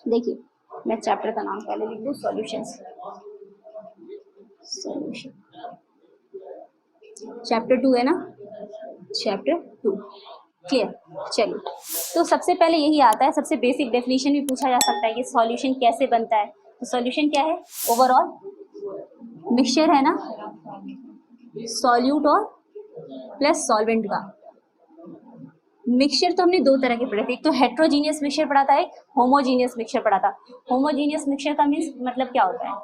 देखिए मैं चैप्टर का नाम पहले लिख दूँ, सॉल्यूशंस। सॉल्यूशन चैप्टर 2 है ना, चैप्टर 2 क्लियर। चलिए तो सबसे पहले यही आता है, सबसे बेसिक डेफिनेशन भी पूछा जा सकता है कि सॉल्यूशन कैसे बनता है। तो सॉल्यूशन क्या है, ओवरऑल मिक्सचर है ना, सॉल्यूट और प्लस सॉल्वेंट का मिक्सचर। तो हमने दो तरह के पढ़े थे, एक तो हेट्रोजीनियस मिक्सचर पढ़ा था, एक होमोजीनियस मिक्सचर पढ़ा था। होमोजीनियस मिक्सचर का मीन्स मतलब क्या होता है,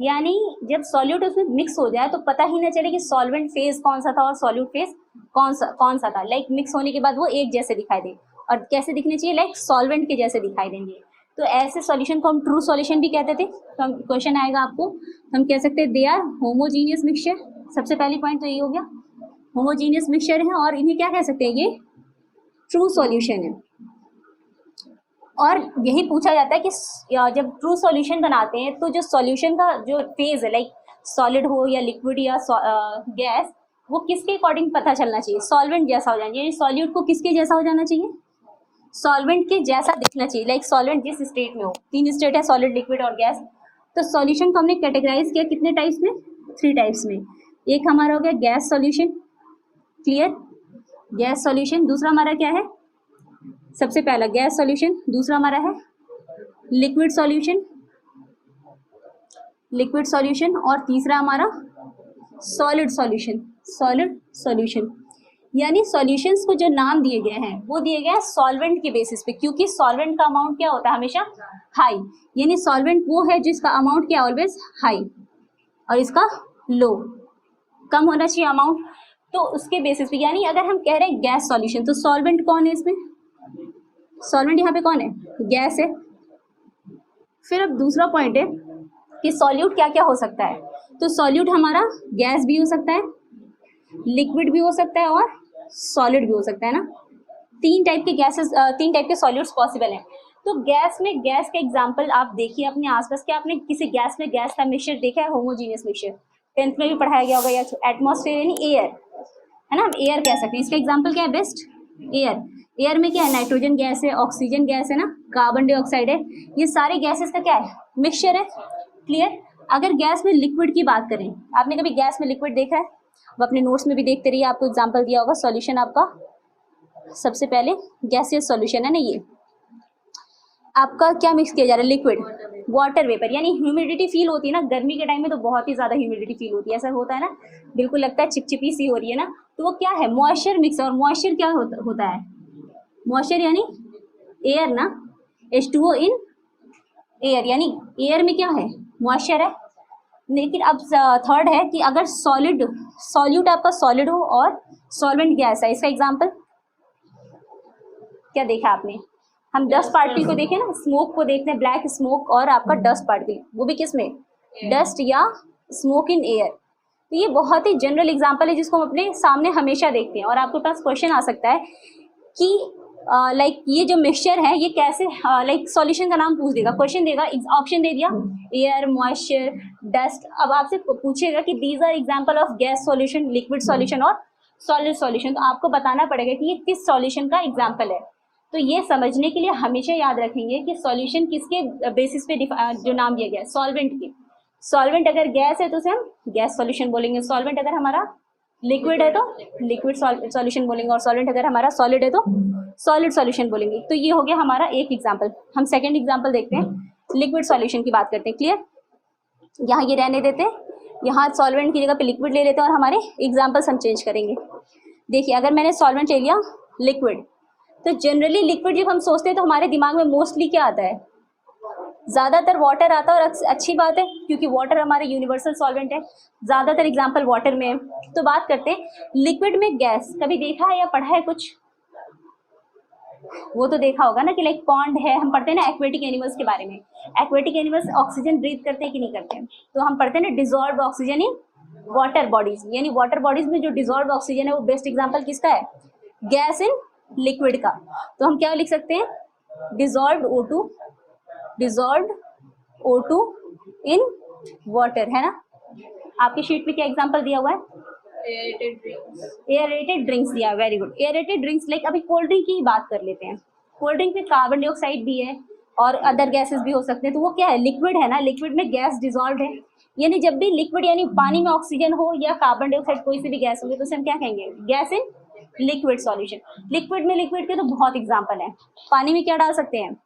यानी जब सॉल्यूट उसमें मिक्स हो जाए तो पता ही ना चले कि सॉल्वेंट फेज कौन सा था और सॉल्यूट फेज कौन सा था। लाइक मिक्स होने के बाद वो एक जैसे दिखाई दे, और कैसे दिखने चाहिए, लाइक सॉल्वेंट के जैसे दिखाई देंगे। तो ऐसे सॉल्यूशन को हम ट्रू सॉल्यूशन भी कहते थे। तो हम क्वेश्चन आएगा आपको, हम कह सकते हैं दे आर होमोजीनियस मिक्सचर। सबसे पहली पॉइंट तो ये हो गया, होमोजीनियस मिक्सचर है और इन्हें क्या कह सकते हैं, ये ट्रू सॉल्यूशन है। और यही पूछा जाता है कि जब ट्रू सॉल्यूशन बनाते हैं तो जो सॉल्यूशन का जो फेज है, लाइक सॉलिड हो या लिक्विड या गैस, वो किसके अकॉर्डिंग पता चलना चाहिए, सॉल्वेंट जैसा हो जाना चाहिए। सॉल्यूट को किसके जैसा हो जाना चाहिए, सॉल्वेंट के जैसा दिखना चाहिए। लाइक सॉल्वेंट जिस स्टेट में हो, 3 स्टेट है, सॉलिड, लिक्विड और गैस। तो सॉल्यूशन को हमने कैटेगराइज किया कितने टाइप्स में, 3 टाइप्स में। एक हमारा हो गया gas solution, clear, gas solution. दूसरा हमारा क्या है, सबसे पहला गैस सॉल्यूशन, दूसरा हमारा है लिक्विड सॉल्यूशन, लिक्विड सॉल्यूशन, और तीसरा हमारा सॉलिड सॉल्यूशन, सॉलिड सॉल्यूशन। यानी सॉल्यूशंस को जो नाम दिए गए हैं वो दिए गए हैं सॉल्वेंट के बेसिस पे, क्योंकि सॉल्वेंट का अमाउंट क्या होता है, हमेशा हाई। यानी सॉल्वेंट वो है जिसका अमाउंट क्या, ऑलवेज हाई, और इसका लो, कम होना चाहिए अमाउंट। तो उसके बेसिस पे, यानी अगर हम कह रहे हैं गैस सॉल्यूशन, तो सॉल्वेंट कौन है इसमें, सॉल्वेंट यहाँ पे कौन है, गैस है। फिर अब दूसरा पॉइंट है कि सॉल्यूट क्या क्या हो सकता है। तो सॉल्यूट हमारा गैस भी हो सकता है, लिक्विड भी हो सकता है और सॉलिड भी हो सकता है ना। 3 टाइप के गैसेस, 3 टाइप के सॉल्यूट्स पॉसिबल हैं। तो गैस में, गैस का एग्जांपल आप देखिए अपने आसपास, क्या आपने किसी गैस में गैस का मिक्सचर देखा है, होमोजीनियस मिक्सचर 10th में भी पढ़ाया गया होगा, या एटमॉस्फेयर यानी एयर है ना, हम एयर कह सकते हैं। इसका एग्जाम्पल क्या है, बेस्ट एयर। एयर में क्या है, नाइट्रोजन गैस है, ऑक्सीजन गैस है ना, कार्बन डाइऑक्साइड है, ये सारे गैसेस का क्या है, मिक्सचर है, क्लियर। अगर गैस में लिक्विड की बात करें, आपने कभी गैस में लिक्विड देखा है, वो अपने नोट्स में भी देखते रहिए, आपको एग्जाम्पल दिया होगा। सॉल्यूशन आपका सबसे पहले गैसियस सॉल्यूशन है ना, ये आपका क्या मिक्स किया जा रहा है, लिक्विड, वाटर वेपर। यानी ह्यूमिडिटी फील होती है ना, गर्मी के टाइम में तो बहुत ही ज्यादा ह्यूमिडिटी फील होती है, ऐसा होता है ना, बिल्कुल लगता है चिपचिपी सी हो रही है ना, तो वो क्या है, मॉइस्चर मिक्स। और मॉइस्चर क्या होता है, मॉइस्चर यानी एयर ना, H2O इन एयर, यानी एयर में क्या है, मॉइस्चर है। लेकिन अब थर्ड है कि अगर सॉल्यूट आपका सॉलिड हो और सॉल्वेंट गैस है, इसका एग्जाम्पल क्या देखा आपने, हम डस्ट पार्टिकल को देखें ना, स्मोक को देखते हैं, ब्लैक स्मोक और आपका डस्ट पार्टिकल, वो भी किस में, डस्ट या स्मोक इन एयर। तो ये बहुत ही जनरल एग्जांपल है जिसको हम अपने सामने हमेशा देखते हैं। और आपके पास क्वेश्चन आ सकता है कि लाइक ये जो मिक्सचर है ये कैसे, लाइक सॉल्यूशन का नाम पूछ देगा, क्वेश्चन देगा, ऑप्शन दे दिया, एयर, मॉइस्चर, डस्ट। अब आपसे पूछेगा कि these are example of gas solution, liquid solution और सॉलिड सॉल्यूशन। तो आपको बताना पड़ेगा कि ये किस सॉल्यूशन का एग्जाम्पल है। तो ये समझने के लिए हमेशा याद रखेंगे कि सॉल्यूशन किसके बेसिस पे जो नाम दिया गया है, सॉल्वेंट के। सॉल्वेंट अगर गैस है तो उसे हम गैस सॉल्यूशन बोलेंगे, सॉल्वेंट अगर हमारा लिक्विड है तो लिक्विड सॉल्यूशन बोलेंगे, और सॉल्वेंट अगर हमारा सॉलिड है तो सॉलिड सॉल्यूशन बोलेंगे। तो ये हो गया हमारा एक एग्जाम्पल। हम सेकेंड एग्जाम्पल देखते हैं, लिक्विड सॉल्यूशन की बात करते हैं, क्लियर। यहाँ ये रहने देते हैं, यहाँ सॉल्वेंट की जगह पे लिक्विड ले लेते हैं और हमारे एग्जाम्पल्स हम चेंज करेंगे। देखिए अगर मैंने सॉल्वेंट ले लिया लिक्विड, तो जनरली लिक्विड जब हम सोचते हैं तो हमारे दिमाग में मोस्टली क्या आता है, ज्यादातर वाटर आता है, और अच्छी बात है क्योंकि वाटर हमारे यूनिवर्सल सॉल्वेंट है, ज्यादातर एग्जांपल वाटर में है। तो बात करते हैं लिक्विड में गैस, कभी देखा है या पढ़ा है कुछ, वो तो देखा होगा ना कि लाइक पॉन्ड है, हम पढ़ते हैं ना एक्वेटिक एनिमल्स के बारे में, एक्वेटिक एनिमल्स ऑक्सीजन ब्रीथ करते हैं कि नहीं करते हैं, तो हम पढ़ते हैं ना dissolved oxygen in water bodies. यानी वाटर बॉडीज में जो डिजॉल्व्ड ऑक्सीजन है वो बेस्ट एग्जांपल किसका है, गैस इन लिक्विड का। तो हम क्या लिख सकते हैं, डिजॉल्व्ड O2 इन वाटर, है ना। आपकी शीट पे क्या एग्जांपल दिया हुआ है, एयरेटेड ड्रिंक्स दिया, very good. Aerated drinks, like अभी कोल्ड ड्रिंक की बात कर लेते हैं। कोल्ड ड्रिंक में कार्बन डाइऑक्साइड भी है और अदर गैसेस भी हो सकते हैं, तो वो क्या है, लिक्विड है ना, लिक्विड में गैस डिजॉल्व है। यानी जब भी लिक्विड यानी पानी में ऑक्सीजन हो या कार्बन डाइऑक्साइड कोई सी भी गैस होगी तो उसे हम क्या कहेंगे, gas in liquid solution. Liquid में लिक्विड के तो बहुत एग्जांपल है। पानी में क्या डाल सकते हैं,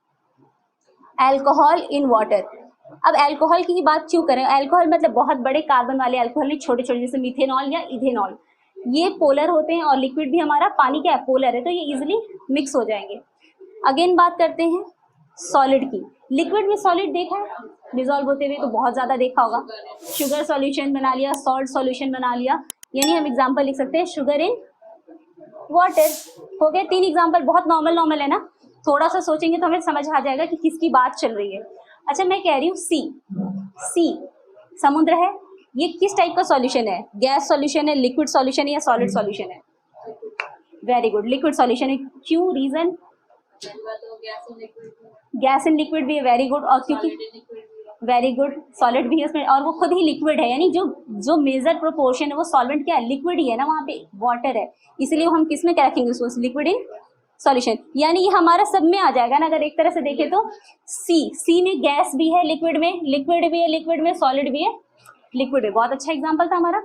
अल्कोहल इन वाटर। अब अल्कोहल की ही बात क्यों करें, अल्कोहल मतलब बहुत बड़े कार्बन वाले अल्कोहल नहीं, छोटे छोटे जैसे मिथेनॉल या इथेनॉल, ये पोलर होते हैं और लिक्विड भी हमारा पानी क्या है, पोलर है, तो ये इजिली मिक्स हो जाएंगे। अगेन बात करते हैं सॉलिड की। लिक्विड में सॉलिड देखा है डिजॉल्व होते हुए, तो बहुत ज्यादा देखा होगा। शुगर सॉल्यूशन बना लिया, सॉल्ट सॉल्यूशन बना लिया, यानी हम एग्जांपल लिख सकते हैं शुगर इन वाटर। हो गए 3 एग्जांपल, बहुत नॉर्मल है ना, थोड़ा सा सोचेंगे तो हमें समझ आ जाएगा कि किसकी बात चल रही है। अच्छा मैं कह रही हूँ सी समुद्र है, ये किस टाइप का सॉल्यूशन है, गैस सॉल्यूशन है, लिक्विड सॉल्यूशन है या सॉलिड सॉल्यूशन है? वेरी गुड, लिक्विड सॉल्यूशन है। क्यों, रीजन? गैस इन लिक्विड भी है, वेरी गुड, और क्योंकि वेरी गुड सॉलिड भी है उसमें, और वो खुद ही लिक्विड है, यानी जो मेजर प्रोपोर्शन है वो सॉल्वेंट क्या है, लिक्विड ही है ना, वहाँ पे वाटर है, इसलिए हम किस में क्या रखेंगे उसको, लिक्विड इन सॉल्यूशन। यानी ये हमारा सब में आ जाएगा ना, अगर एक तरह से देखें तो सी में गैस भी है, लिक्विड में लिक्विड भी है, लिक्विड में सॉलिड भी है, लिक्विड है। बहुत अच्छा एग्जांपल था हमारा।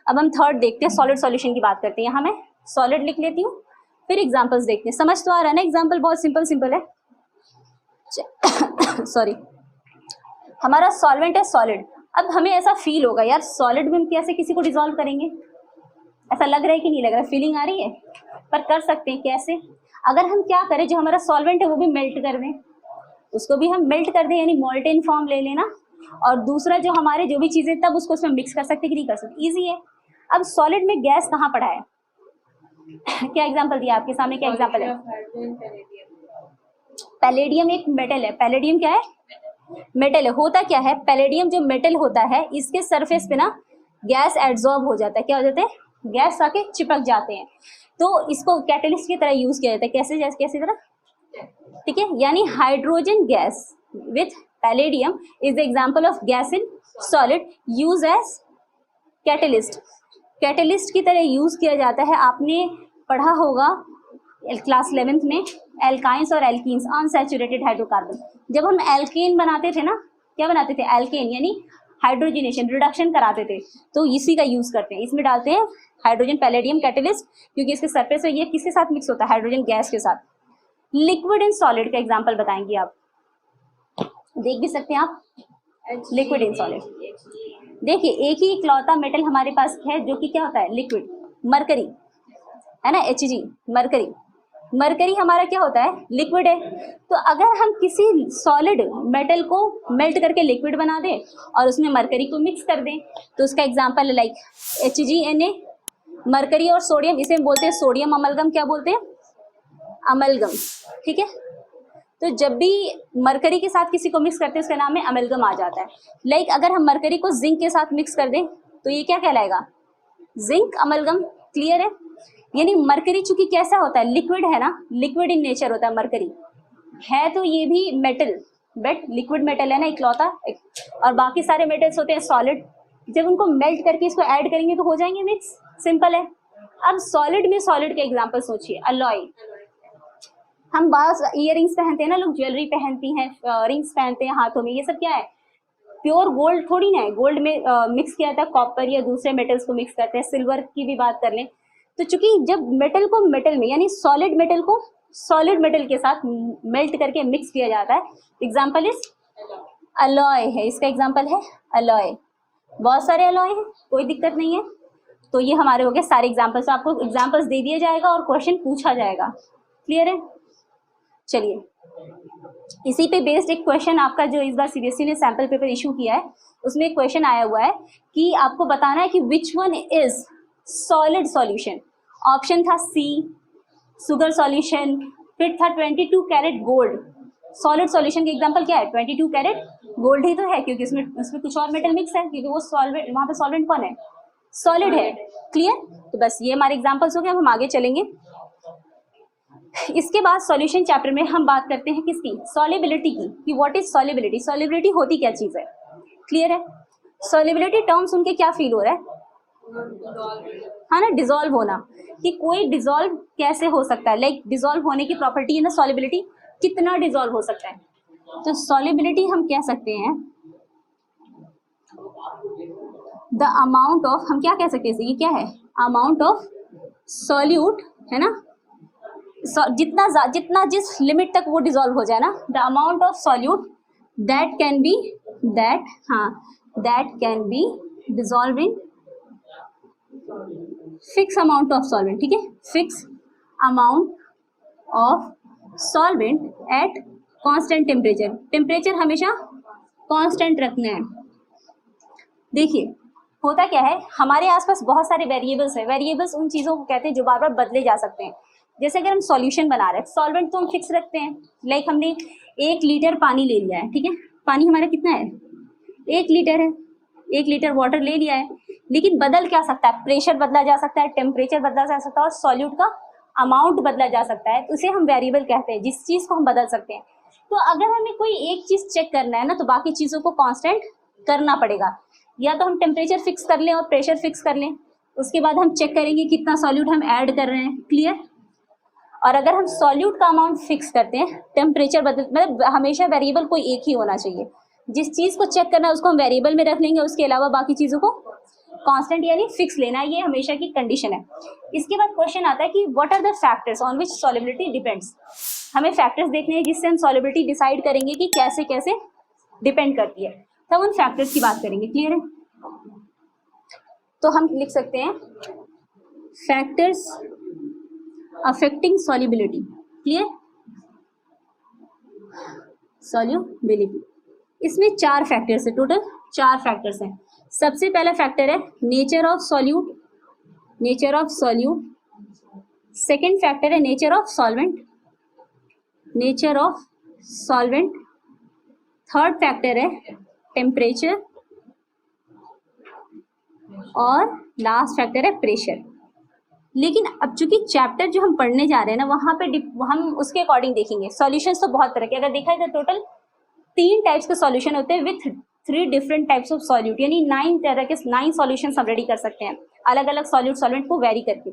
अब हम थर्ड देखते हैं, सॉलिड सॉल्यूशन की बात करते हैं। यहाँ मैं सॉलिड लिख लेती हूँ, फिर एग्जांपल्स देखते हैं। समझ तो आ रहा है ना, एग्जांपल बहुत सिंपल है। सॉरी, हमारा सॉल्वेंट है सॉलिड। अब हमें ऐसा फील होगा यार सॉलिड में हम कैसे किसी को डिसॉल्व करेंगे, ऐसा लग रहा है कि नहीं लग रहा, फीलिंग आ रही है, पर कर सकते हैं कैसे, अगर हम क्या करें, जो हमारा सॉल्वेंट है वो भी मेल्ट कर दें, उसको भी हम मेल्ट कर दें, यानी मोल्टेन फॉर्म ले लेना, और दूसरा जो हमारे जो भी चीजें तब उसको उसमें मिक्स कर सकते कि नहीं कर सकते, इजी है। अब सॉलिड में गैस कहाँ पड़ा है? क्या एग्जांपल दिया आपके सामने, क्या एग्जांपल है? पैलेडियम एक मेटल है, पैलेडियम क्या है, मेटल है। होता क्या है, पैलेडियम जो मेटल होता है इसके सरफेस पे ना गैस एब्जॉर्ब हो जाता है, क्या हो जाता है, गैस आके चिपक जाते हैं, तो इसको कैटलिस्ट की तरह यूज किया जाता है। कैसे कैसे तरह, ठीक है, यानी hydrogen gas with palladium is the example of gas in solid use as catalyst. Catalyst की तरह यूज किया जाता है। आपने पढ़ा होगा क्लास 11th में एल्काइंस और एल्कीन्स, अनसैचुरेटेड हाइड्रोकार्बन। जब हम एल्केन बनाते थे ना, क्या बनाते थे, एल्केन यानी हाइड्रोजनेशन, रिडक्शन कराते थे, तो इसी का यूज करते हैं। इसमें डालते हैं हाइड्रोजन पैलेडियम कैटलिस्ट, क्योंकि इसके सरफेस पे ये किसके साथ मिक्स होता है, हाइड्रोजन गैस के साथ। लिक्विड इन सॉलिड का एग्जांपल बताएंगे आप, देख भी सकते हैं आप, लिक्विड इन सॉलिड। देखिए एक ही इकलौता मेटल हमारे पास है जो कि क्या होता है, लिक्विड, मरकरी है ना, Hg, मरकरी। मरकरी हमारा क्या होता है, लिक्विड है। तो अगर हम किसी सॉलिड मेटल को मेल्ट करके लिक्विड बना दें और उसमें मरकरी को मिक्स कर दें, तो उसका एग्जांपल है लाइक HgNa, मरकरी और सोडियम, इसे हम बोलते हैं सोडियम अमलगम, क्या बोलते हैं, अमलगम, ठीक है। तो जब भी मरकरी के साथ किसी को मिक्स करते हैं उसका नाम है अमलगम आ जाता है। लाइक अगर हम मरकरी को जिंक के साथ मिक्स कर दें तो ये क्या कहलाएगा, जिंक अमलगम, क्लियर है। यानी मरकरी चूंकि कैसा होता है, लिक्विड है ना, लिक्विड इन नेचर होता है मरकरी, है तो ये भी मेटल, बट लिक्विड मेटल है ना इकलौता, और बाकी सारे मेटल्स होते हैं सॉलिड। जब उनको मेल्ट करके इसको ऐड करेंगे तो हो जाएंगे मिक्स, सिंपल है। अब सॉलिड में सॉलिड के एग्जांपल सोचिए, अलॉय, हम बाहर ईयरिंग्स पहनते हैं ना लोग, ज्वेलरी पहनती हैं, रिंग्स पहनते हैं हाथों में, ये सब क्या है, प्योर गोल्ड थोड़ी ना है, गोल्ड में मिक्स किया जाता है, कॉपर या दूसरे मेटल्स को मिक्स करते हैं। सिल्वर की भी बात कर लें तो चूंकि जब मेटल को मेटल में यानी सॉलिड मेटल को सॉलिड मेटल के साथ मेल्ट करके मिक्स किया जाता है, एग्जाम्पल इज अलॉय है, इसका एग्जाम्पल है अलॉय। बहुत सारे अलॉय हैं, कोई दिक्कत नहीं है। तो ये हमारे हो गए सारे एग्जाम्पल्स, आपको एग्जाम्पल्स दे दिया जाएगा और क्वेश्चन पूछा जाएगा, क्लियर है। चलिए इसी पे बेस्ड एक क्वेश्चन आपका जो इस बार सीबीएसई ने सैंपल पेपर इशू किया है उसमें एक क्वेश्चन आया हुआ है कि आपको बताना है कि which one is solid solution. Option था सी शुगर सॉल्यूशन, फिर था 22 कैरेट गोल्ड। सॉलिड सॉल्यूशन के एग्जांपल क्या है, 22 कैरेट गोल्ड ही तो है, क्योंकि उसमें कुछ और मेटल मिक्स है, क्योंकि वो सॉल्वेंट, वहां पे सॉल्वेंट कौन है, सॉलिड है, क्लियर। तो बस ये हमारे एग्जांपल्स हो गए, अब हम आगे चलेंगे। इसके बाद सॉल्यूशन चैप्टर में हम बात करते हैं किसकी, सॉल्युबिलिटी की, कि व्हाट इज सॉल्युबिलिटी, सॉल्युबिलिटी होती क्या चीज है, क्लियर है। सॉल्युबिलिटी टर्म सुन के क्या फील हो रहा है, हाँ ना, डिसॉल्व होना, कि कोई डिसॉल्व कैसे हो सकता है, लाइक डिसॉल्व होने की प्रॉपर्टी है ना सॉल्युबिलिटी, कितना डिजोल्व हो सकता है। तो सॉल्युबिलिटी हम कह सकते हैं द अमाउंट ऑफ, हम क्या कह सकते हैं, ये क्या है, अमाउंट ऑफ सॉल्यूट, है ना, जितना जिस लिमिट तक वो डिजोल्व हो जाए ना, the amount of solute that can be, that can be dissolve in fix amount of solvent, ठीक है, fix amount of solvent at constant temperature, temperature हमेशा कांस्टेंट रखना है। देखिए होता क्या है, हमारे आसपास बहुत सारे वेरिएबल्स हैं, वेरिएबल्स उन चीज़ों को कहते हैं जो बार बार बदले जा सकते हैं। जैसे अगर हम सॉल्यूशन बना रहे हैं, सॉल्वेंट तो हम फिक्स रखते हैं, लाइक हमने 1 लीटर पानी ले लिया है, ठीक है, पानी हमारा कितना है, 1 लीटर है, 1 लीटर वाटर ले लिया है, लेकिन बदल क्या सकता है, प्रेशर बदला जा सकता है, टेम्परेचर बदला जा सकता है, और सॉल्यूट का अमाउंट बदला जा सकता है, तो उसे हम वेरिएबल कहते हैं, जिस चीज़ को हम बदल सकते हैं। तो अगर हमें कोई एक चीज़ चेक करना है ना, तो बाकी चीज़ों को कांस्टेंट करना पड़ेगा, या तो हम टेम्परेचर फिक्स कर लें और प्रेशर फिक्स कर लें, उसके बाद हम चेक करेंगे कितना सॉल्यूट हम ऐड कर रहे हैं, क्लियर। और अगर हम सॉल्यूट का अमाउंट फिक्स करते हैं, टेम्परेचर बदल, मतलब हमेशा वेरिएबल कोई एक ही होना चाहिए, जिस चीज़ को चेक करना है उसको हम वेरिएबल में रख लेंगे, उसके अलावा बाकी चीज़ों को कांस्टेंट यानी फिक्स लेना है, ये हमेशा की कंडीशन है। इसके बाद क्वेश्चन आता है कि what are the factors on which solubility depends, हमें फैक्टर्स देखने हैं जिससे हम सॉल्युबिलिटी डिसाइड करेंगे कि कैसे कैसे डिपेंड करती है, तब उन फैक्टर्स की बात करेंगे, क्लियर है। तो हम लिख सकते हैं factors affecting solubility, clear, solubility. इसमें 4 फैक्टर्स है, टोटल 4 फैक्टर्स हैं। सबसे पहला फैक्टर है nature of solute, nature of solute. Second factor है nature of solvent, nature of solvent. Third factor है टेम्परेचर, और लास्ट फैक्टर है प्रेशर। लेकिन अब चूंकि चैप्टर जो हम पढ़ने जा रहे हैं ना, वहाँ पे हम उसके अकॉर्डिंग देखेंगे। सॉल्यूशंस तो बहुत तरह के, अगर देखा जाए तो टोटल 3 टाइप्स के सॉल्यूशन होते हैं with 3 different types of solute, यानी 9 तरह के 9 सॉल्यूशंस हम रेडी कर सकते हैं, अलग अलग सॉल्यूट सॉल्वेंट को वेरी करके।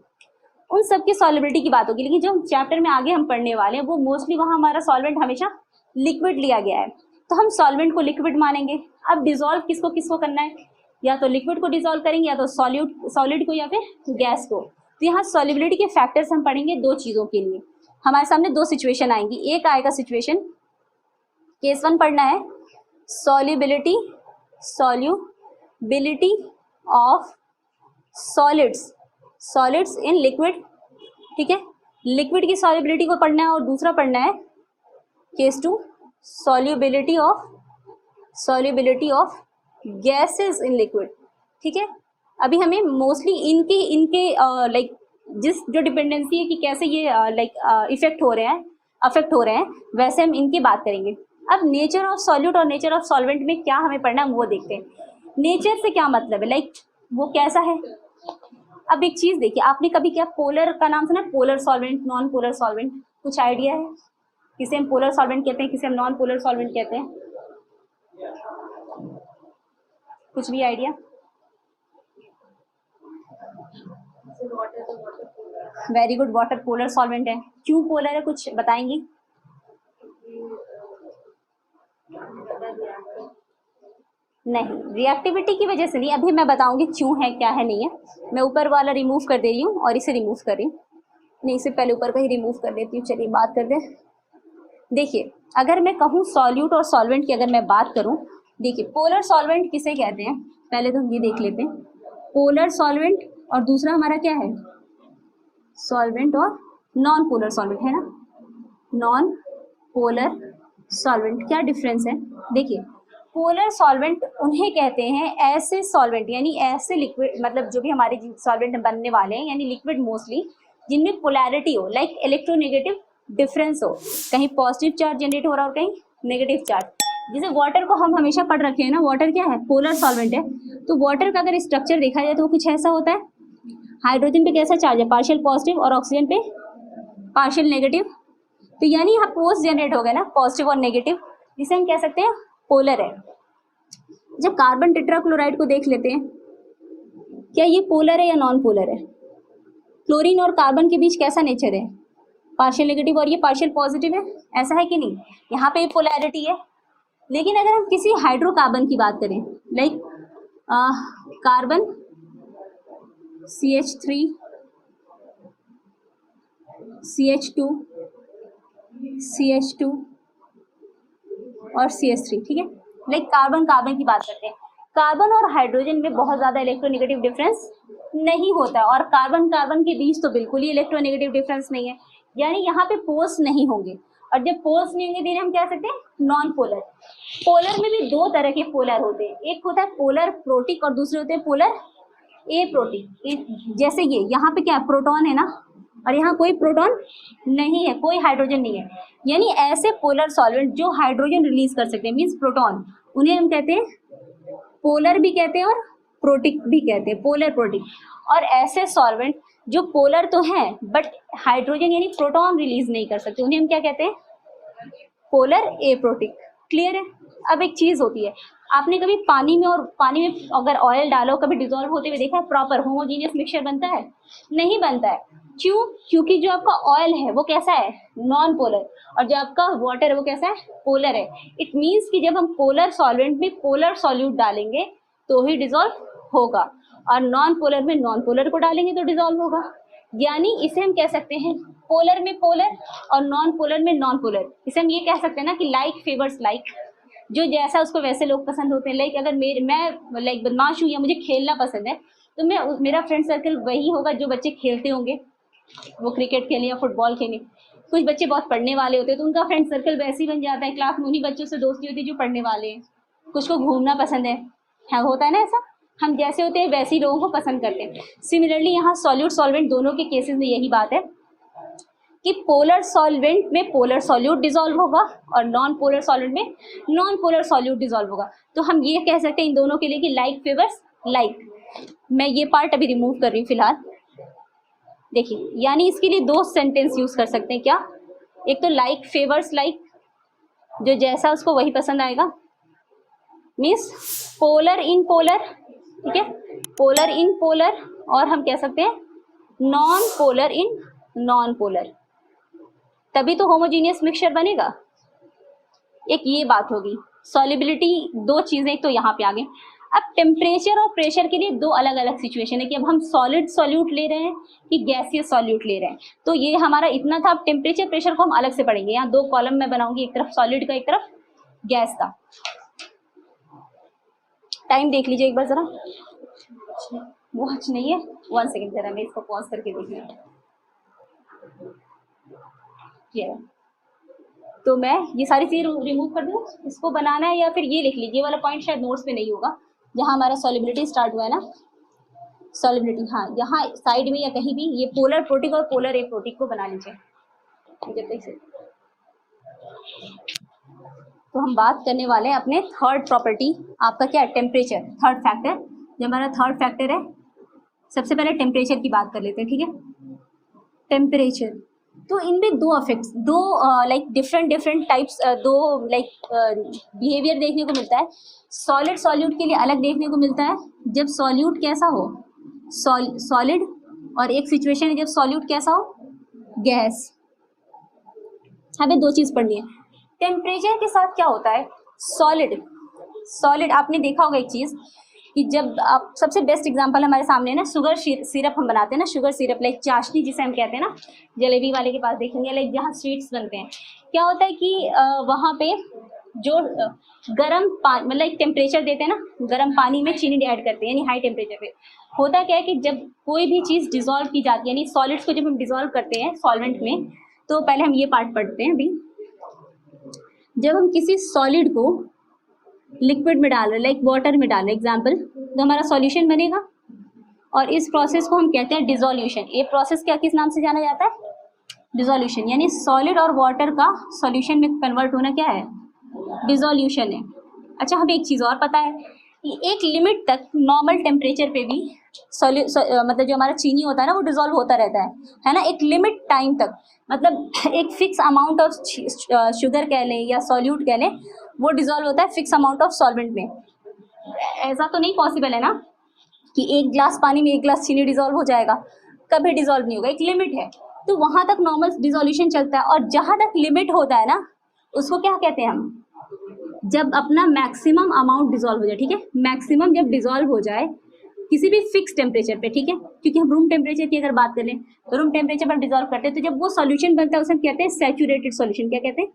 उन सब की सॉल्युबिलिटी की बात होगी, लेकिन जो चैप्टर में आगे हम पढ़ने वाले हैं वो मोस्टली वहाँ हमारा सॉल्वेंट हमेशा लिक्विड लिया गया है, तो हम सॉल्वेंट को लिक्विड मानेंगे। अब डिजोल्व किसको किसको करना है, या तो लिक्विड को डिजोल्व करेंगे, या तो सॉलिड को, या फिर गैस को। तो यहाँ सॉल्युबिलिटी के फैक्टर्स हम पढ़ेंगे 2 चीज़ों के लिए। हमारे सामने 2 सिचुएशन आएंगी, एक आएगा सिचुएशन केस 1 पढ़ना है, solubility of solids in liquid, ठीक है, लिक्विड की सॉल्युबिलिटी को पढ़ना है, और दूसरा पढ़ना है case 2 solubility of gases in liquid, ठीक है। अभी हमें मोस्टली इनके लाइक जो डिपेंडेंसी है कि कैसे ये अफेक्ट हो रहे हैं, वैसे हम इनकी बात करेंगे। अब नेचर ऑफ सॉल्यूट और नेचर ऑफ सॉल्वेंट में क्या हमें पढ़ना है वो देखते हैं। नेचर से क्या मतलब है, लाइक वो कैसा है। अब एक चीज़ देखिए, आपने कभी क्या पोलर का नाम सुना है, polar solvent, non polar solvent, कुछ आइडिया है? किसे हम पोलर सॉल्वेंट कहते हैं, किसे हम नॉन पोलर सॉल्वेंट कहते हैं, कुछ भी idea? Very good, water polar solvent है। क्यों पोलर है, कुछ बताएंगी? नहीं, रिएक्टिविटी की वजह से नहीं, अभी मैं बताऊंगी क्यों है, क्या है, नहीं है। मैं ऊपर वाला रिमूव कर दे रही हूँ और इसे रिमूव कर रही हूँ, नहीं इससे पहले ऊपर का ही रिमूव कर देती हूँ। चलिए बात करते हैं। देखिए अगर मैं कहूँ सॉल्यूट और सॉल्वेंट की अगर मैं बात करूँ, देखिए पोलर सॉल्वेंट किसे कहते हैं, पहले तो हम ये देख लेते हैं। पोलर सॉल्वेंट और दूसरा हमारा क्या है, सॉल्वेंट और नॉन पोलर सॉल्वेंट, है ना। नॉन पोलर सॉल्वेंट क्या डिफरेंस है, देखिए पोलर सॉल्वेंट उन्हें कहते हैं ऐसे सॉल्वेंट, यानी ऐसे लिक्विड, मतलब जो भी हमारे सॉल्वेंट बनने वाले हैं, यानी लिक्विड मोस्टली, जिनमें पोलैरिटी हो, लाइक इलेक्ट्रोनेगेटिव डिफरेंस हो, कहीं पॉजिटिव चार्ज जनरेट हो रहा हो, कहीं नेगेटिव चार्ज। जैसे वाटर को हम हमेशा पढ़ रखे हैं ना, वाटर क्या है, पोलर सॉल्वेंट है। तो वाटर का अगर स्ट्रक्चर देखा जाए तो वो कुछ ऐसा होता है, हाइड्रोजन पे कैसा चार्ज है, पार्शियल पॉजिटिव, और ऑक्सीजन पे पार्शियल नेगेटिव। तो यानी यहाँ पोल्स जनरेट हो गए ना, पॉजिटिव और नेगेटिव, जिसे हम कह सकते हैं पोलर है। जब कार्बन टेट्राक्लोराइड को देख लेते हैं, क्या ये पोलर है या नॉन पोलर है? क्लोरीन और कार्बन के बीच कैसा नेचर है, पार्शियल नेगेटिव और ये पार्शियल पॉजिटिव है, ऐसा है कि नहीं, यहाँ पे पोलैरिटी है। लेकिन अगर हम किसी हाइड्रोकार्बन की बात करें, like carbon CH3 CH2 CH2 और CH3, ठीक है, लाइक कार्बन कार्बन की बात करते हैं। कार्बन और हाइड्रोजन में बहुत ज़्यादा इलेक्ट्रोनेगेटिव डिफरेंस नहीं होता है, और कार्बन कार्बन के बीच तो बिल्कुल ही इलेक्ट्रोनेगेटिव डिफरेंस नहीं है, यानी यहाँ पे पोल्स नहीं होंगे। और जब पोल्स नहीं होंगे तो हम क्या सकते हैं, नॉन पोलर। पोलर में भी दो तरह के पोलर होते हैं, एक होता है पोलर प्रोटिक और दूसरे होते हैं पोलर एप्रोटिक। जैसे ये यहाँ पे क्या प्रोटॉन है ना, और यहाँ कोई प्रोटॉन नहीं है, कोई हाइड्रोजन नहीं है, यानी ऐसे पोलर सॉल्वेंट जो हाइड्रोजन रिलीज कर सकते हैं, मीन्स प्रोटॉन, उन्हें हम कहते हैं पोलर भी कहते हैं और प्रोटिक भी कहते हैं, पोलर प्रोटिक। और ऐसे सॉल्वेंट जो पोलर तो हैं बट हाइड्रोजन यानी प्रोटॉन रिलीज नहीं कर सकते, उन्हें हम क्या कहते हैं, पोलर एप्रोटिक। क्लियर है। अब एक चीज होती है, आपने कभी पानी में अगर ऑयल डालो, कभी डिजोल्व होते हुए देखा है, प्रॉपर होमोजीनियस मिक्सचर बनता है? नहीं बनता है। क्यों? क्योंकि जो आपका ऑयल है वो कैसा है, नॉन पोलर, और जो आपका वाटर है वो कैसा है, पोलर है। इट मीन्स कि जब हम पोलर सॉल्वेंट में पोलर सॉल्यूट डालेंगे तो ही डिजोल्व होगा, और नॉन पोलर में नॉन पोलर को डालेंगे तो डिजोल्व होगा। यानी इसे हम कह सकते हैं पोलर में पोलर और नॉन पोलर में नॉन पोलर। इसे हम ये कह सकते हैं ना कि लाइक फेवर्स लाइक, जो जैसा उसको वैसे लोग पसंद होते हैं। लाइक अगर मैं लाइक बदमाश हूँ या मुझे खेलना पसंद है तो मेरा फ्रेंड सर्कल वही होगा जो बच्चे खेलते होंगे, वो क्रिकेट खेलें या फुटबॉल खेलें। कुछ बच्चे बहुत पढ़ने वाले होते हैं तो उनका फ्रेंड सर्कल वैसे ही बन जाता है, क्लास में उन्हीं बच्चों से दोस्ती होती है जो पढ़ने वाले हैं। कुछ को घूमना पसंद है, होता है ना ऐसा, हम जैसे होते हैं वैसे ही लोगों को पसंद करते हैं। सिमिलरली यहाँ सॉल्यूट सॉल्वेंट दोनों के केसेस में यही बात है कि पोलर सॉल्वेंट में पोलर सॉल्यूट डिसॉल्व होगा और नॉन पोलर सॉल्वेंट में नॉन पोलर सॉल्यूट डिसॉल्व होगा। तो हम ये कह सकते हैं इन दोनों के लिए कि लाइक फेवर्स लाइक। मैं ये पार्ट अभी रिमूव कर रही हूँ फिलहाल। देखिए, यानी इसके लिए दो सेंटेंस यूज कर सकते हैं। क्या? एक तो लाइक फेवर्स लाइक, जो जैसा उसको वही पसंद आएगा, मीन्स पोलर इन पोलर, ठीक है, पोलर इन पोलर। और हम कह सकते हैं non polar in non polar, तभी तो होमोजीनियस मिक्सचर बनेगा। एक ये बात होगी। सॉल्युबिलिटी दो चीजें, एक तो यहाँ पे आ गए। अब टेम्परेचर और प्रेशर के लिए दो अलग अलग सिचुएशन है कि अब हम सॉलिड सॉल्यूट ले रहे हैं कि गैसियस सॉल्यूट ले रहे हैं। तो ये हमारा इतना था। अब टेम्परेचर प्रेशर को हम अलग से पढ़ेंगे। यहाँ दो कॉलम में बनाऊंगी, एक तरफ सॉलिड का एक तरफ गैस का। टाइम देख लीजिए एक बार जरा, वॉच नहीं है, 1 सेकेंड जरा मैं इसको पॉज करके देख लूँ। तो मैं ये सारी चीज़ें रिमूव कर दूँ, इसको बनाना है, या फिर ये लिख लीजिए, वाला पॉइंट शायद नोट्स में नहीं होगा जहाँ हमारा सॉल्युबिलिटी स्टार्ट हुआ है ना। सॉल्युबिलिटी, हाँ, यहाँ साइड में या कहीं भी ये पोलर प्रोटिक और पोलर एप्रोटिक को बना लीजिए जब तक से। तो हम बात करने वाले हैं अपने थर्ड प्रॉपर्टी, आपका क्या है, टेम्परेचर, थर्ड फैक्टर। जो हमारा थर्ड फैक्टर है, सबसे पहले टेम्परेचर की बात कर लेते हैं, ठीक है। टेम्परेचर, तो इनमें दो अफेक्ट्स, दो लाइक डिफरेंट टाइप्स, दो लाइक बिहेवियर देखने को मिलता है। सॉलिड सॉल्यूट के लिए अलग देखने को मिलता है, जब सॉल्यूट कैसा हो, सॉलिड, और एक सिचुएशन है जब सॉल्यूट कैसा हो, गैस। हमें दो चीज़ पढ़नी है। टेम्परेचर के साथ क्या होता है, सॉलिड आपने देखा होगा एक चीज़ कि जब आप, सबसे बेस्ट एग्जांपल हमारे सामने है ना, शुगर सिरप हम बनाते हैं ना, शुगर सिरप, लाइक चाशनी जिसे हम कहते हैं ना, जलेबी वाले के पास देखेंगे, लाइक जहाँ स्वीट्स बनते हैं, क्या होता है कि वहाँ पे जो गर्म पानी, मतलब एक टेम्परेचर देते हैं ना, गर्म पानी में चीनी ऐड करते हैं, यानी हाई टेम्परेचर पे। होता क्या है कि जब कोई भी चीज़ डिजोल्व की जाती है, यानी सॉलिड्स को जब हम डिजोल्व करते हैं सॉल्वेंट में, तो पहले हम ये पार्ट पढ़ते हैं अभी। जब हम किसी सॉलिड को लिक्विड में डाल रहे, लाइक वाटर में डाल रहे एग्जाम्पल, तो हमारा सॉल्यूशन बनेगा, और इस प्रोसेस को हम कहते हैं डिसोल्यूशन। ये प्रोसेस क्या, किस नाम से जाना जाता है, डिसोल्यूशन। यानी सॉलिड और वाटर का सॉल्यूशन में कन्वर्ट होना क्या है, डिसोल्यूशन है। अच्छा, हमें एक चीज़ और पता है कि एक लिमिट तक नॉर्मल टेम्परेचर पे भी मतलब जो हमारा चीनी होता है ना, वो डिसॉल्व होता रहता है ना, एक लिमिट टाइम तक, मतलब एक फिक्स अमाउंट ऑफ शुगर कह लें या सॉल्यूट कह लें, वो डिसॉल्व होता है फिक्स अमाउंट ऑफ सॉल्वेंट में। ऐसा तो नहीं पॉसिबल है ना कि एक गिलास पानी में एक गिलास चीनी डिसॉल्व हो जाएगा, कभी डिसॉल्व नहीं होगा, एक लिमिट है। तो वहां तक नॉर्मल डिसोल्यूशन चलता है, और जहां तक लिमिट होता है ना उसको क्या कहते हैं हम, जब अपना मैक्सिमम अमाउंट डिसॉल्व हो जाए, ठीक है, मैक्सिमम जब डिसॉल्व हो जाए किसी भी फिक्स टेम्परेचर पे, ठीक है, क्योंकि हम रूम टेम्परेचर की अगर बात करें तो रूम टेम्परेचर पर डिसॉल्व करते हैं, तो जब वो सॉल्यूशन बनता है उसे हम कहते हैं सैचुरेटेड सॉल्यूशन। क्या कहते हैं?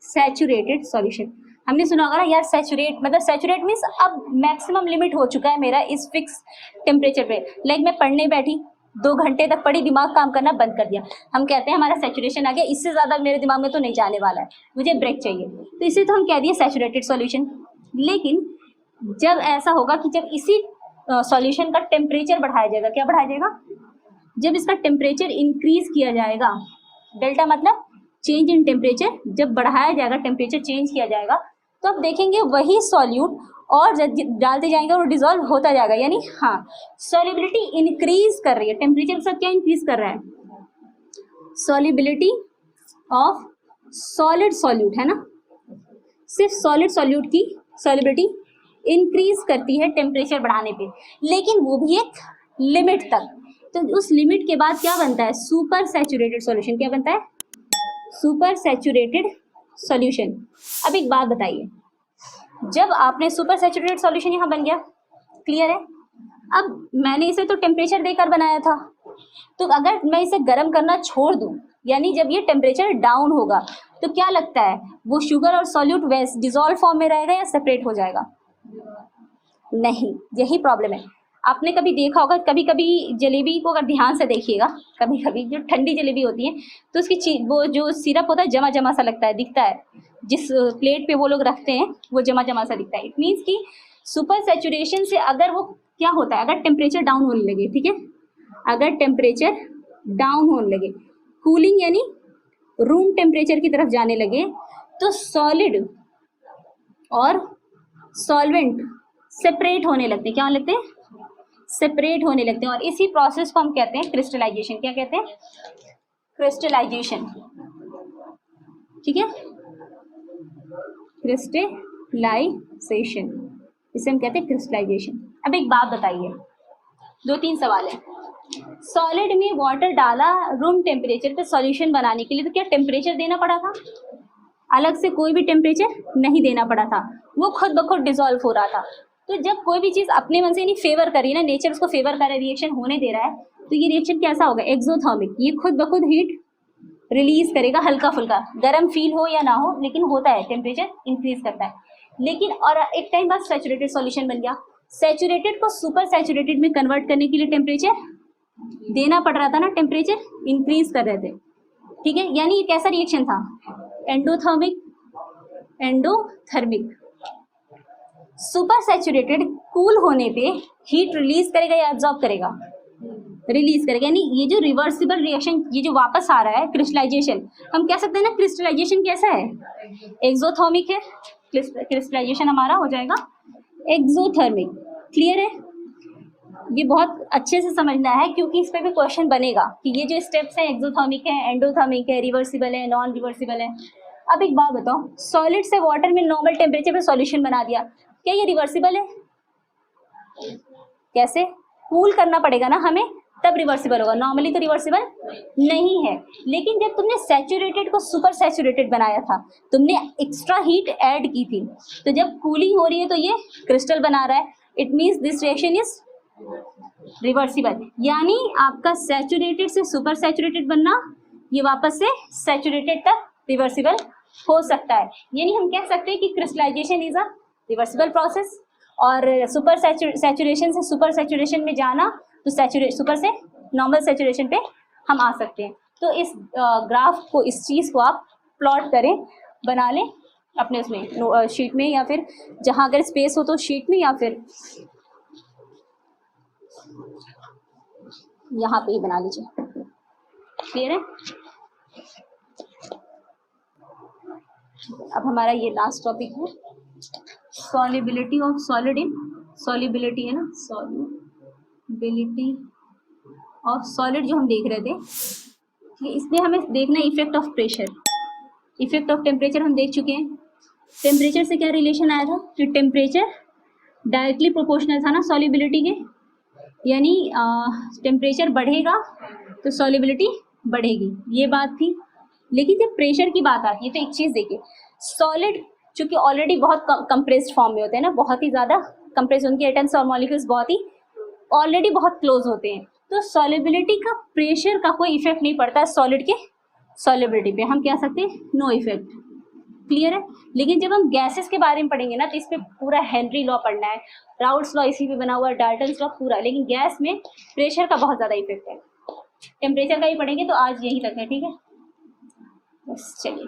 Saturated solution. हमने सुना होगा ना यार, सैचुरेट मतलब सैचुरेट मीन्स अब मैक्सिमम लिमिट हो चुका है मेरा इस फिक्स टेम्परेचर पे। लाइक मैं पढ़ने बैठी, 2 घंटे तक पढ़ी, दिमाग काम करना बंद कर दिया, हम कहते हैं हमारा सैचुरेशन आ गया, इससे ज़्यादा मेरे दिमाग में तो नहीं जाने वाला है, मुझे ब्रेक चाहिए, तो इसे तो हम कह दिए सैचुरेटेड सॉल्यूशन। लेकिन जब ऐसा होगा कि जब इसी सॉल्यूशन का टेम्परेचर बढ़ाया जाएगा, क्या बढ़ाया जाएगा, जब इसका टेम्परेचर इंक्रीज किया जाएगा, डेल्टा मतलब चेंज इन टेम्परेचर, जब बढ़ाया जाएगा, टेम्परेचर चेंज किया जाएगा, तो आप देखेंगे वही सॉल्यूट और डालते जाएंगे और डिसॉल्व होता जाएगा, यानी हाँ सॉल्युबिलिटी इंक्रीज कर रही है, टेम्परेचर के साथ क्या इंक्रीज कर रहा है, सॉल्युबिलिटी ऑफ सॉलिड सॉल्यूट, है ना, सिर्फ सॉलिड सॉल्यूट की सॉल्युबिलिटी इंक्रीज करती है टेम्परेचर बढ़ाने पे, लेकिन वो भी एक लिमिट तक। तो उस लिमिट के बाद क्या बनता है, सुपर सैचुरेटेड सॉल्यूशन। क्या बनता है? Super saturated solution. अब एक बात बताइए, जब आपने सुपर सैचुरेटेड सॉल्यूशन यहाँ बन गया, क्लियर है, अब मैंने इसे तो टेम्परेचर देकर बनाया था, तो अगर मैं इसे गर्म करना छोड़ दूं, यानी जब ये टेम्परेचर डाउन होगा, तो क्या लगता है वो शुगर और सॉल्यूट वैसे डिसॉल्व फॉर्म में रहेगा या सेपरेट हो जाएगा? नहीं, यही प्रॉब्लम है। आपने कभी देखा होगा, कभी कभी जलेबी को अगर ध्यान से देखिएगा, कभी कभी जो ठंडी जलेबी होती है तो उसकी वो जो सिरप होता है जमा जमा सा लगता है, दिखता है, जिस प्लेट पे वो लोग रखते हैं वो जमा जमा सा दिखता है। इट मीन्स कि सुपर सैचुरेशन से अगर वो क्या होता है, अगर टेम्परेचर डाउन होने लगे, ठीक है, अगर टेम्परेचर डाउन होने लगे, कूलिंग यानी रूम टेम्परेचर की तरफ जाने लगे, तो सॉलिड और सॉल्वेंट सेपरेट होने लगते हैं। क्या होने लगते हैं? सेपरेट होने लगते हैं, और इसी प्रोसेस को हम कहते हैं क्रिस्टलाइजेशन। क्या कहते हैं? क्रिस्टलाइजेशन, ठीक है, क्रिस्टलाइजेशन, इसे हम कहते हैं क्रिस्टलाइजेशन। अब एक बात बताइए, 2-3 सवाल है। सॉलिड में वाटर डाला रूम टेम्परेचर पे सॉल्यूशन बनाने के लिए, तो क्या टेम्परेचर देना पड़ा था? अलग से कोई भी टेम्परेचर नहीं देना पड़ा था, वो खुद ब खुद डिसॉल्व हो रहा था। तो जब कोई भी चीज़ अपने मन से नहीं फेवर करी ना, नेचर उसको फेवर कर रहा है, रिएक्शन होने दे रहा है, तो ये रिएक्शन कैसा होगा? एक्सोथर्मिक, ये खुद ब खुद हीट रिलीज करेगा, हल्का फुल्का, गर्म फील हो या ना हो, लेकिन होता है, टेम्परेचर इंक्रीज करता है। लेकिन और एक टाइम बाद सैचुरेटेड सॉल्यूशन बन गया, सैचुरेटेड को सुपर सैचुरेटेड में कन्वर्ट करने के लिए टेम्परेचर देना पड़ रहा था ना, टेम्परेचर इंक्रीज कर रहे थे, ठीक है, यानी ये कैसा रिएक्शन था? Endothermic, endothermic. Super saturated cool होने पे हीट रिलीज करेगा या एब्जॉर्ब करेगा? रिलीज करेगा, यानी ये जो रिवर्सिबल रिएक्शन, ये जो वापस आ रहा है क्रिस्टलाइजेशन, हम कह सकते हैं ना क्रिस्टलाइजेशन कैसा है? एक्सोथर्मिक है, क्रिस्टलाइजेशन हमारा हो जाएगा एक्सोथर्मिक। क्लियर है? ये बहुत अच्छे से समझना है, क्योंकि इस पे भी क्वेश्चन बनेगा कि ये जो स्टेप्स हैं, एक्सोथर्मिक है, एंडोथर्मिक है, रिवर्सिबल है, नॉन रिवर्सिबल है। अब एक बात बताओ, सॉलिड से वाटर में नॉर्मल टेम्परेचर पे सॉल्यूशन बना दिया, क्या ये रिवर्सिबल है? कैसे? कूल करना पड़ेगा ना हमें, तब रिवर्सिबल होगा, नॉर्मली तो रिवर्सिबल नहीं है। लेकिन जब तुमने सैचुरेटेड को सुपर सैचुरेटेड बनाया था, तुमने एक्स्ट्रा हीट ऐड की थी, तो जब कूलिंग हो रही है तो ये क्रिस्टल बना रहा है, it means this reaction is reversible. यानी आपका सैचुरेटेड से सुपर सैचुरेटेड बनना, ये वापस से सैचुरेटेड तक रिवर्सिबल हो सकता है। यानी हम कह सकते हैं कि crystallization is a reversible process, और सुपर सैचुरेशन से सुपर सैचुरेशन में जाना, तो सुपर से नॉर्मल सैचुरेशन पे हम आ सकते हैं। तो इस ग्राफ को, इस चीज़ को आप प्लॉट करें, बना लें अपने उसमें शीट में, या फिर जहाँ अगर स्पेस हो तो शीट में, या फिर यहाँ पे ही बना लीजिए। क्लियर है? अब हमारा ये लास्ट टॉपिक है, solubility of solid in, solubility है ना, सॉल्युबिलिटी ऑफ सॉलिड जो हम देख रहे थे, इसमें हमें देखना है effect of pressure, effect of temperature हम देख चुके हैं। टेम्परेचर से क्या रिलेशन आया था कि टेम्परेचर डायरेक्टली प्रोपोर्शनल था ना सॉल्युबिलिटी के, यानी टेम्परेचर बढ़ेगा तो सॉल्युबिलिटी बढ़ेगी, ये बात थी। लेकिन जब प्रेशर की बात आती है तो एक चीज़ देखिए, सॉलिड चूंकि ऑलरेडी बहुत कंप्रेस्ड फॉर्म में होते हैं ना, बहुत ही ज़्यादा कंप्रेस, उनके एटम्स और मॉलिक्यूल्स बहुत ही ऑलरेडी बहुत क्लोज होते हैं, तो सॉल्युबिलिटी का प्रेशर का कोई इफेक्ट नहीं पड़ता है सॉलिड के सॉल्युबिलिटी पे, हम कह सकते हैं नो इफेक्ट। क्लियर है। लेकिन जब हम गैसेस के बारे में पढ़ेंगे ना तो इस पे पूरा हेनरी लॉ पढ़ना है, राउल्ट्स लॉ इसी पे बना हुआ है, डाल्टन्स लॉ पूरा। लेकिन गैस में प्रेशर का बहुत ज़्यादा इफेक्ट है, टेम्परेचर का ही पढ़ेंगे, तो आज यहीं तक है, ठीक है। बस चलिए।